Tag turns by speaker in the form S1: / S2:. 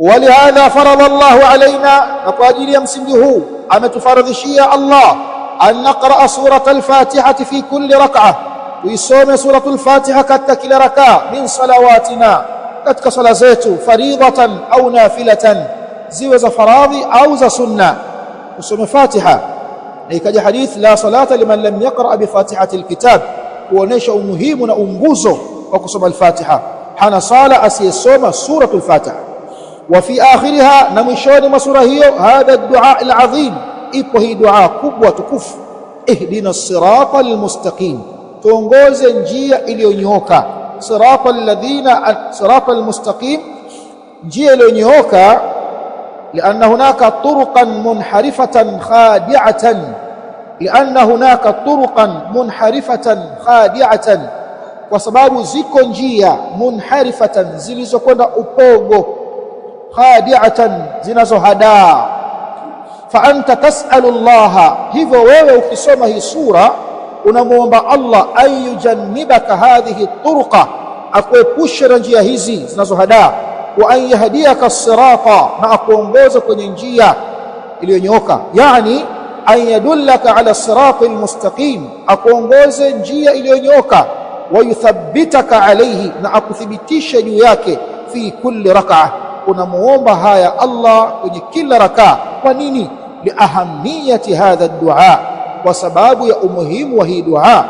S1: ولهذا فرض الله علينا نقاجل يمسنجه أمتفرضشي الله أن نقرأ سورة الفاتحة في كل ركعة ويسوم سورة الفاتحة كتكل ركعة من صلواتنا كتك صلازيت فريضة أو نافلة زوز فراضي أو سنة وسوم فاتحة لكي حديث لا صلاة لمن لم يقرأ بفاتحة الكتاب ونشأ مهم ونأنبوزه وكسم الفاتحة حان صالة أسيسوم سورة الفاتحة وفي آخرها نمشون مسوره هذا الدعاء العظيم إبه دعاء كبوة كف اهدنا الصراط المستقيم تونغوز نجية إليونيوكا صراط المستقيم نجية إليونيوكا لأن هناك طرقا منحرفة خادعة وسباب زيكو نجية منحرفة زلزكونا أبوغو خادعة زنازو هدا فأنت تسأل الله hivyo wewe ukisoma hii sura unamuomba Allah ayujannibaka hadhihi turuqa akuepushe na njia hizi zinazohadaa wa an yahdiyaka as-sirata na akuongoze kwenye njia iliyonyooka yani an yadullaka ala as-sirati al-mustaqim akuongoze njia iliyonyooka wa yuthabbitaka alayhi na akuthibitisha juu yake fi kulli rak'ah unamuomba haya Allah kwenye kila rakaa kwa nini liahamiyati hadha ad-du'a kwa sababu ya umuhimu wa hii dua